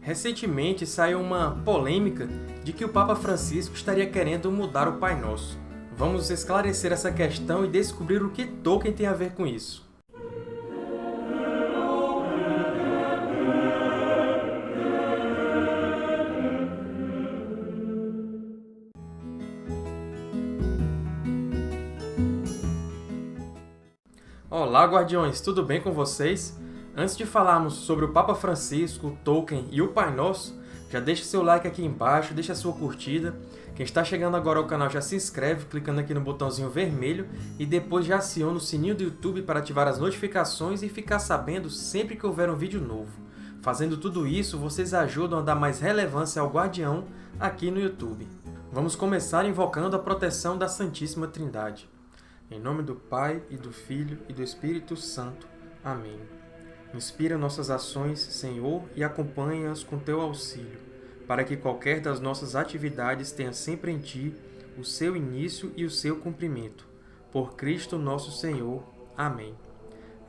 Recentemente saiu uma polêmica de que o Papa Francisco estaria querendo mudar o Pai Nosso. Vamos esclarecer essa questão e descobrir o que Tolkien tem a ver com isso. Olá, Guardiões! Tudo bem com vocês? Antes de falarmos sobre o Papa Francisco, Tolkien e o Pai Nosso, já deixa seu like aqui embaixo, deixa a sua curtida. Quem está chegando agora ao canal já se inscreve clicando aqui no botãozinho vermelho e depois já aciona o sininho do YouTube para ativar as notificações e ficar sabendo sempre que houver um vídeo novo. Fazendo tudo isso, vocês ajudam a dar mais relevância ao Guardião aqui no YouTube. Vamos começar invocando a proteção da Santíssima Trindade. Em nome do Pai, e do Filho, e do Espírito Santo. Amém. Inspira nossas ações, Senhor, e acompanha-as com teu auxílio, para que qualquer das nossas atividades tenha sempre em Ti o seu início e o seu cumprimento. Por Cristo nosso Senhor. Amém.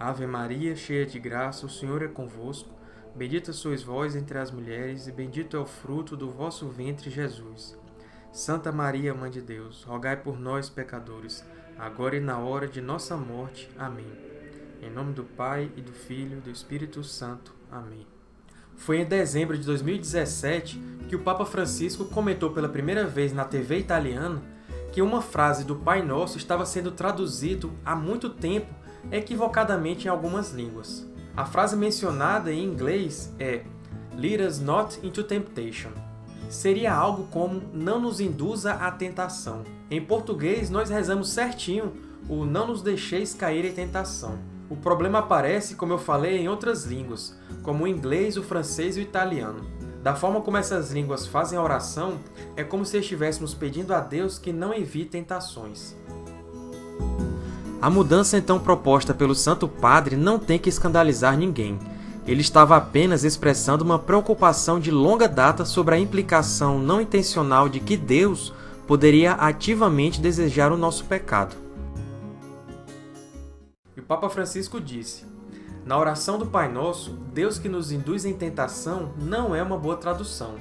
Ave Maria, cheia de graça, o Senhor é convosco. Bendita sois vós entre as mulheres, e bendito é o fruto do vosso ventre, Jesus. Santa Maria, Mãe de Deus, rogai por nós, pecadores, agora e na hora de nossa morte. Amém. Em nome do Pai, e do Filho, e do Espírito Santo. Amém. Foi em dezembro de 2017 que o Papa Francisco comentou pela primeira vez na TV italiana que uma frase do Pai Nosso estava sendo traduzido há muito tempo equivocadamente em algumas línguas. A frase mencionada em inglês é "Lead us not into temptation". Seria algo como "não nos induza à tentação". Em português, nós rezamos certinho o "não nos deixeis cair em tentação". O problema aparece, como eu falei, em outras línguas, como o inglês, o francês e o italiano. Da forma como essas línguas fazem a oração, é como se estivéssemos pedindo a Deus que não envie tentações. A mudança então proposta pelo Santo Padre não tem que escandalizar ninguém. Ele estava apenas expressando uma preocupação de longa data sobre a implicação não intencional de que Deus poderia ativamente desejar o nosso pecado. E o Papa Francisco disse: "Na oração do Pai Nosso, Deus que nos induz em tentação não é uma boa tradução.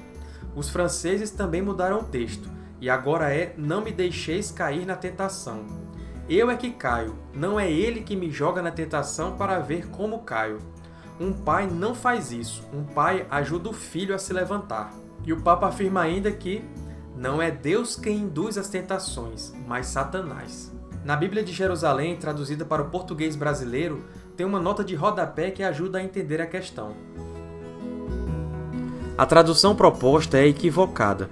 Os franceses também mudaram o texto, e agora é "não me deixeis cair na tentação". Eu é que caio, não é ele que me joga na tentação para ver como caio. Um pai não faz isso, um pai ajuda o filho a se levantar". E o Papa afirma ainda que não é Deus quem induz as tentações, mas Satanás. Na Bíblia de Jerusalém, traduzida para o português brasileiro, tem uma nota de rodapé que ajuda a entender a questão. A tradução proposta é equivocada.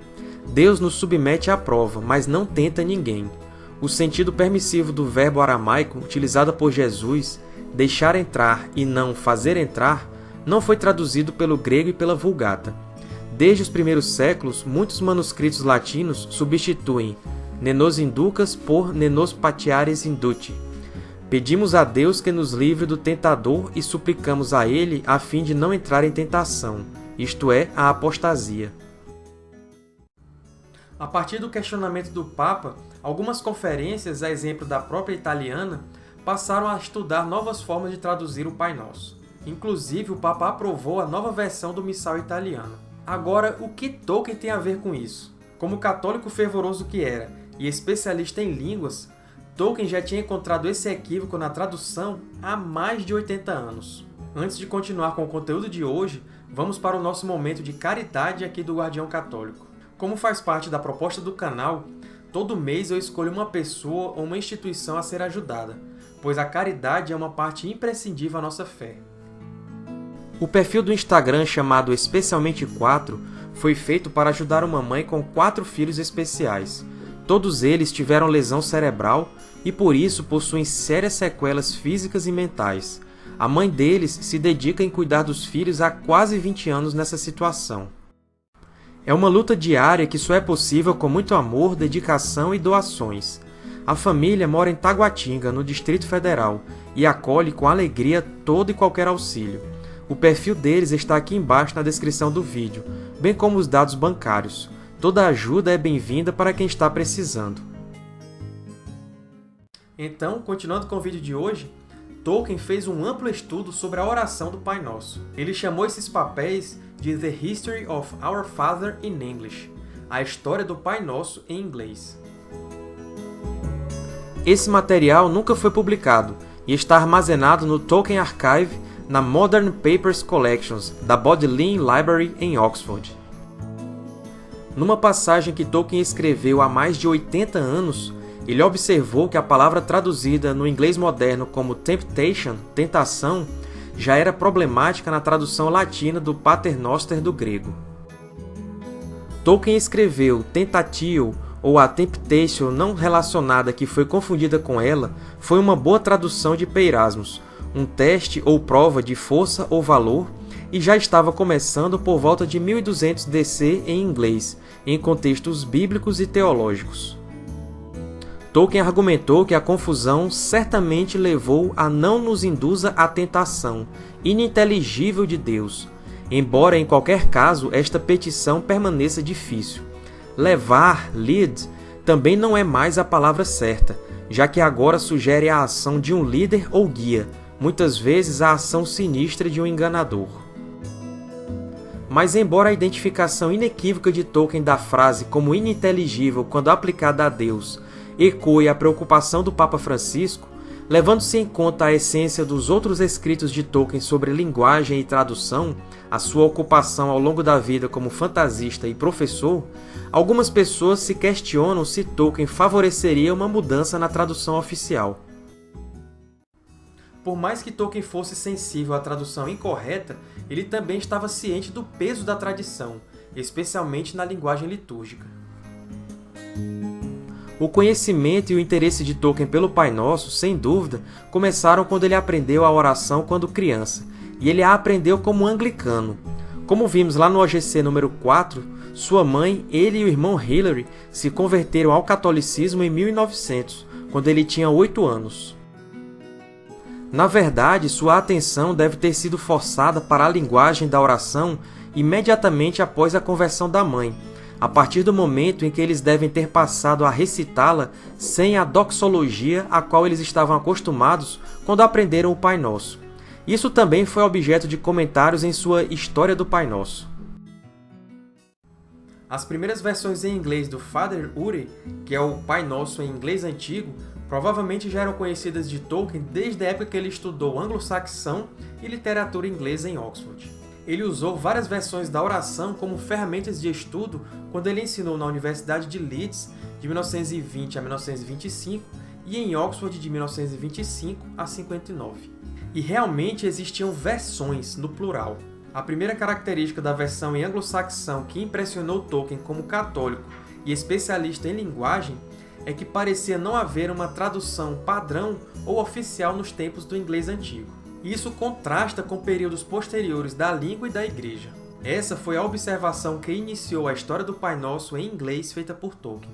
Deus nos submete à prova, mas não tenta ninguém. O sentido permissivo do verbo aramaico utilizado por Jesus, deixar entrar e não fazer entrar, não foi traduzido pelo grego e pela Vulgata. Desde os primeiros séculos, muitos manuscritos latinos substituem "ne nos inducas" por "ne nos patiares induti". Pedimos a Deus que nos livre do tentador e suplicamos a Ele a fim de não entrar em tentação, isto é, a apostasia. A partir do questionamento do Papa, algumas conferências, a exemplo da própria italiana, passaram a estudar novas formas de traduzir o Pai Nosso. Inclusive, o Papa aprovou a nova versão do Missal italiano. Agora, o que Tolkien tem a ver com isso? Como católico fervoroso que era e especialista em línguas, Tolkien já tinha encontrado esse equívoco na tradução há mais de 80 anos. Antes de continuar com o conteúdo de hoje, vamos para o nosso momento de caridade aqui do Guardião Católico. Como faz parte da proposta do canal, todo mês eu escolho uma pessoa ou uma instituição a ser ajudada, pois a caridade é uma parte imprescindível à nossa fé. O perfil do Instagram chamado Especialmente 4 foi feito para ajudar uma mãe com 4 filhos especiais. Todos eles tiveram lesão cerebral e, por isso, possuem sérias sequelas físicas e mentais. A mãe deles se dedica em cuidar dos filhos há quase 20 anos nessa situação. É uma luta diária que só é possível com muito amor, dedicação e doações. A família mora em Taguatinga, no Distrito Federal, e acolhe com alegria todo e qualquer auxílio. O perfil deles está aqui embaixo na descrição do vídeo, bem como os dados bancários. Toda ajuda é bem-vinda para quem está precisando. Então, continuando com o vídeo de hoje, Tolkien fez um amplo estudo sobre a oração do Pai Nosso. Ele chamou esses papéis de The History of Our Father in English, a história do Pai Nosso em inglês. Esse material nunca foi publicado e está armazenado no Tolkien Archive na Modern Papers Collections da Bodleian Library em Oxford. Numa passagem que Tolkien escreveu há mais de 80 anos, ele observou que a palavra traduzida no inglês moderno como temptation, tentação, já era problemática na tradução latina do Pater Noster do grego. Tolkien escreveu tentatio ou a temptatio não relacionada que foi confundida com ela foi uma boa tradução de Peirasmos, um teste ou prova de força ou valor, e já estava começando por volta de 1200 DC em inglês, em contextos bíblicos e teológicos. Tolkien argumentou que a confusão certamente levou a não nos induza à tentação, ininteligível de Deus, embora em qualquer caso esta petição permaneça difícil. Levar, lead, também não é mais a palavra certa, já que agora sugere a ação de um líder ou guia, muitas vezes a ação sinistra de um enganador. Mas embora a identificação inequívoca de Tolkien da frase como ininteligível quando aplicada a Deus ecoe a preocupação do Papa Francisco, levando-se em conta a essência dos outros escritos de Tolkien sobre linguagem e tradução, a sua ocupação ao longo da vida como fantasista e professor, algumas pessoas se questionam se Tolkien favoreceria uma mudança na tradução oficial. Por mais que Tolkien fosse sensível à tradução incorreta, ele também estava ciente do peso da tradição, especialmente na linguagem litúrgica. O conhecimento e o interesse de Tolkien pelo Pai Nosso, sem dúvida, começaram quando ele aprendeu a oração quando criança, e ele a aprendeu como anglicano. Como vimos lá no OGC número 4, sua mãe, ele e o irmão Hilary se converteram ao catolicismo em 1900, quando ele tinha 8 anos. Na verdade, sua atenção deve ter sido forçada para a linguagem da oração imediatamente após a conversão da mãe, a partir do momento em que eles devem ter passado a recitá-la sem a doxologia a qual eles estavam acostumados quando aprenderam o Pai Nosso. Isso também foi objeto de comentários em sua História do Pai Nosso. As primeiras versões em inglês do Father Ure, que é o Pai Nosso em inglês antigo, provavelmente já eram conhecidas de Tolkien desde a época que ele estudou anglo-saxão e literatura inglesa em Oxford. Ele usou várias versões da oração como ferramentas de estudo quando ele ensinou na Universidade de Leeds de 1920 a 1925 e em Oxford de 1925 a 59. E realmente existiam versões no plural. A primeira característica da versão em anglo-saxão que impressionou Tolkien como católico e especialista em linguagem é que parecia não haver uma tradução padrão ou oficial nos tempos do inglês antigo. Isso contrasta com períodos posteriores da língua e da Igreja. Essa foi a observação que iniciou a história do Pai Nosso em inglês feita por Tolkien.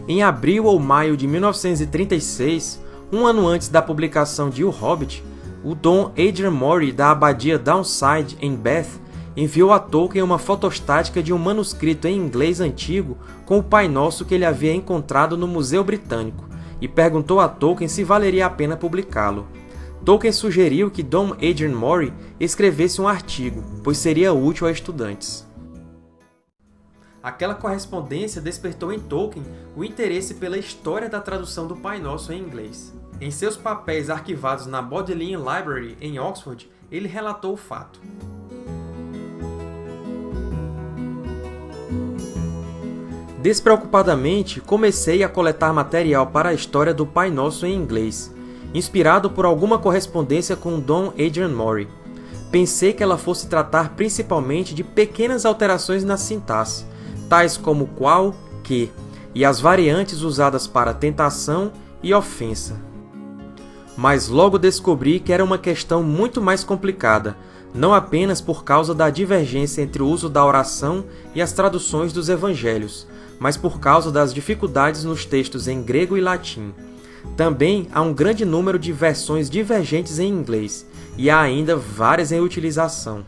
Em abril ou maio de 1936, um ano antes da publicação de O Hobbit, o Dom Adrian Mori da abadia Downside, em Bath, enviou a Tolkien uma fotostática de um manuscrito em inglês antigo com o Pai Nosso que ele havia encontrado no Museu Britânico, e perguntou a Tolkien se valeria a pena publicá-lo. Tolkien sugeriu que Dom Adrian Mori escrevesse um artigo, pois seria útil a estudantes. Aquela correspondência despertou em Tolkien o interesse pela história da tradução do Pai Nosso em inglês. Em seus papéis arquivados na Bodleian Library, em Oxford, ele relatou o fato. Despreocupadamente, comecei a coletar material para a história do Pai Nosso em inglês, inspirado por alguma correspondência com Dom Adrian Mori. Pensei que ela fosse tratar principalmente de pequenas alterações na sintaxe, tais como qual, que, e as variantes usadas para tentação e ofensa. Mas logo descobri que era uma questão muito mais complicada, não apenas por causa da divergência entre o uso da oração e as traduções dos evangelhos, mas por causa das dificuldades nos textos em grego e latim. Também há um grande número de versões divergentes em inglês, e há ainda várias em utilização.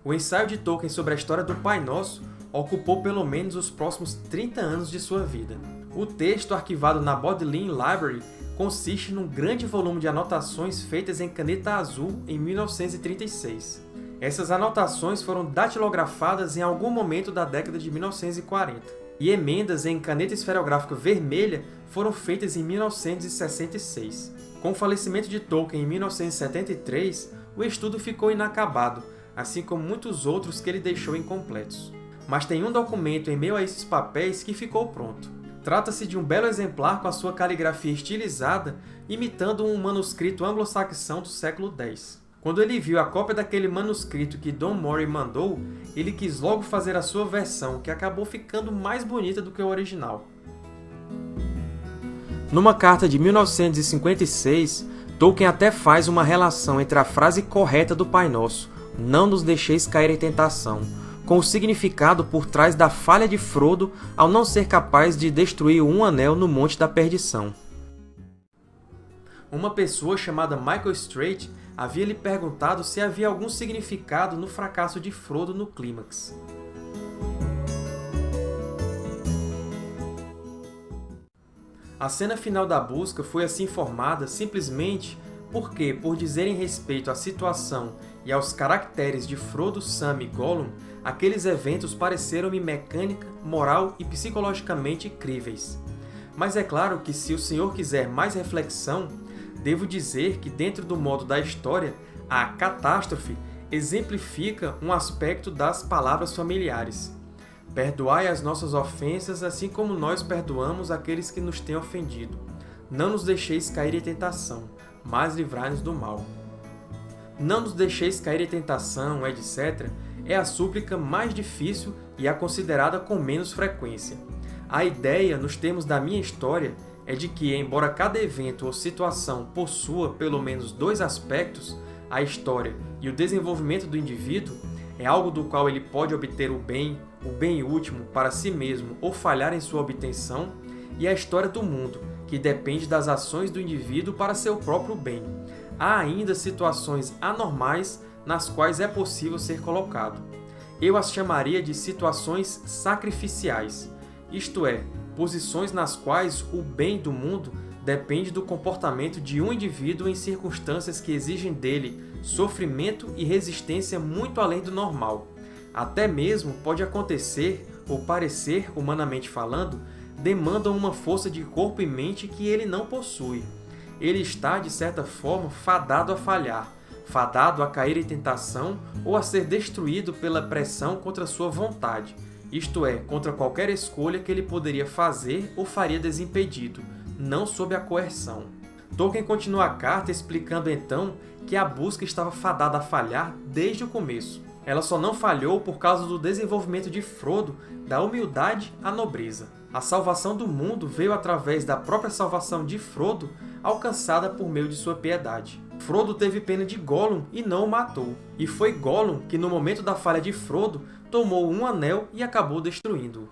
O ensaio de Tolkien sobre a história do Pai Nosso ocupou pelo menos os próximos 30 anos de sua vida. O texto, arquivado na Bodleian Library, consiste num grande volume de anotações feitas em caneta azul em 1936. Essas anotações foram datilografadas em algum momento da década de 1940, e emendas em caneta esferográfica vermelha foram feitas em 1966. Com o falecimento de Tolkien em 1973, o estudo ficou inacabado, assim como muitos outros que ele deixou incompletos. Mas tem um documento em meio a esses papéis que ficou pronto. Trata-se de um belo exemplar com a sua caligrafia estilizada, imitando um manuscrito anglo-saxão do século X. Quando ele viu a cópia daquele manuscrito que Don Murray mandou, ele quis logo fazer a sua versão, que acabou ficando mais bonita do que o original. Numa carta de 1956, Tolkien até faz uma relação entre a frase correta do Pai Nosso, "Não nos deixeis cair em tentação", com o significado por trás da falha de Frodo ao não ser capaz de destruir um anel no Monte da Perdição. Uma pessoa chamada Michael Straight havia lhe perguntado se havia algum significado no fracasso de Frodo no clímax. A cena final da busca foi assim formada simplesmente porque, por dizerem respeito à situação e aos caracteres de Frodo, Sam e Gollum, aqueles eventos pareceram-me mecânica, moral e psicologicamente críveis. Mas é claro que, se o senhor quiser mais reflexão, devo dizer que, dentro do modo da história, a catástrofe exemplifica um aspecto das palavras familiares. Perdoai as nossas ofensas, assim como nós perdoamos aqueles que nos têm ofendido. Não nos deixeis cair em tentação, mas livrai-nos do mal. Não nos deixeis cair em tentação, etc., é a súplica mais difícil e a considerada com menos frequência. A ideia, nos termos da minha história, é de que, embora cada evento ou situação possua pelo menos dois aspectos, a história e o desenvolvimento do indivíduo, é algo do qual ele pode obter o bem último para si mesmo ou falhar em sua obtenção, e a história do mundo, que depende das ações do indivíduo para seu próprio bem. Há ainda situações anormais nas quais é possível ser colocado. Eu as chamaria de situações sacrificiais, isto é, posições nas quais o bem do mundo depende do comportamento de um indivíduo em circunstâncias que exigem dele sofrimento e resistência muito além do normal. Até mesmo pode acontecer, ou parecer, humanamente falando, demandam uma força de corpo e mente que ele não possui. Ele está, de certa forma, fadado a falhar, fadado a cair em tentação ou a ser destruído pela pressão contra sua vontade, isto é, contra qualquer escolha que ele poderia fazer ou faria desimpedido, não sob a coerção. Tolkien continua a carta explicando então que a busca estava fadada a falhar desde o começo. Ela só não falhou por causa do desenvolvimento de Frodo, da humildade à nobreza. A salvação do mundo veio através da própria salvação de Frodo, alcançada por meio de sua piedade. Frodo teve pena de Gollum e não o matou. E foi Gollum que, no momento da falha de Frodo, tomou um anel e acabou destruindo-o.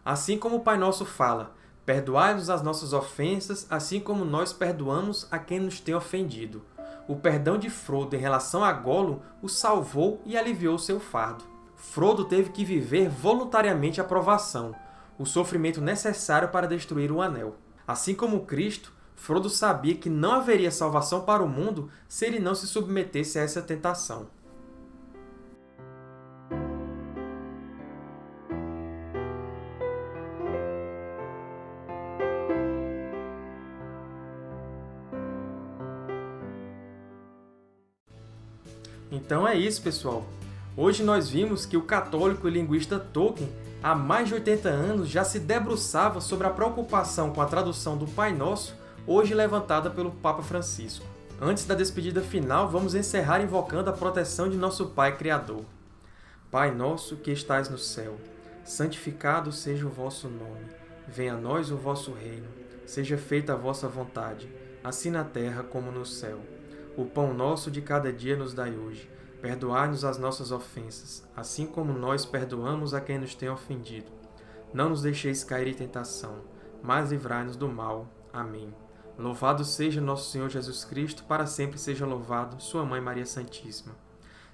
Assim como o Pai Nosso fala, perdoai-nos as nossas ofensas, assim como nós perdoamos a quem nos tem ofendido. O perdão de Frodo em relação a Gollum o salvou e aliviou seu fardo. Frodo teve que viver voluntariamente a provação, o sofrimento necessário para destruir o Anel. Assim como Cristo, Frodo sabia que não haveria salvação para o mundo se ele não se submetesse a essa tentação. Então é isso, pessoal! Hoje nós vimos que o católico e linguista Tolkien, há mais de 80 anos, já se debruçava sobre a preocupação com a tradução do Pai Nosso, hoje levantada pelo Papa Francisco. Antes da despedida final, vamos encerrar invocando a proteção de nosso Pai Criador. Pai nosso que estais no céu, santificado seja o vosso nome. Venha a nós o vosso reino. Seja feita a vossa vontade, assim na terra como no céu. O pão nosso de cada dia nos dai hoje. Perdoai-nos as nossas ofensas, assim como nós perdoamos a quem nos tem ofendido. Não nos deixeis cair em tentação, mas livrai-nos do mal. Amém. Louvado seja nosso Senhor Jesus Cristo, para sempre seja louvado, sua Mãe Maria Santíssima.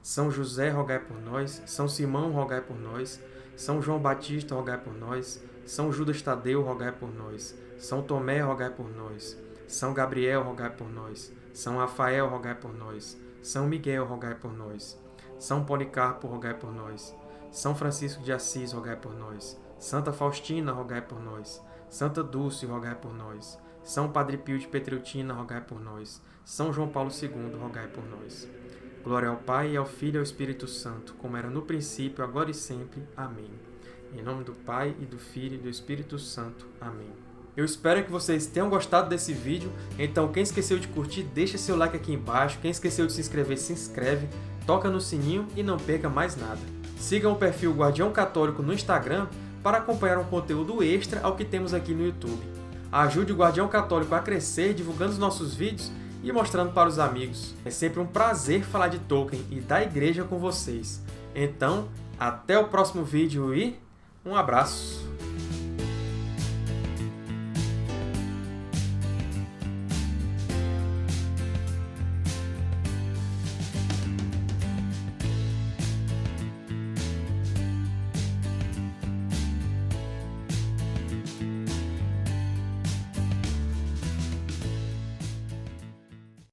São José, rogai por nós. São Simão, rogai por nós. São João Batista, rogai por nós. São Judas Tadeu, rogai por nós. São Tomé, rogai por nós. São Gabriel, rogai por nós. São Rafael, rogai por nós. São Miguel, rogai por nós. São Policarpo, rogai por nós. São Francisco de Assis, rogai por nós. Santa Faustina, rogai por nós. Santa Dulce, rogai por nós. São Padre Pio de Petreutina, rogai por nós. São João Paulo II, rogai por nós. Glória ao Pai, e ao Filho e ao Espírito Santo, como era no princípio, agora e sempre. Amém. Em nome do Pai, e do Filho e do Espírito Santo. Amém. Eu espero que vocês tenham gostado desse vídeo. Então, quem esqueceu de curtir, deixa seu like aqui embaixo. Quem esqueceu de se inscrever, se inscreve. Toca no sininho e não perca mais nada. Sigam o perfil Guardião Católico no Instagram para acompanhar um conteúdo extra ao que temos aqui no YouTube. Ajude o Guardião Católico a crescer divulgando os nossos vídeos e mostrando para os amigos. É sempre um prazer falar de Tolkien e da Igreja com vocês. Então, até o próximo vídeo e um abraço!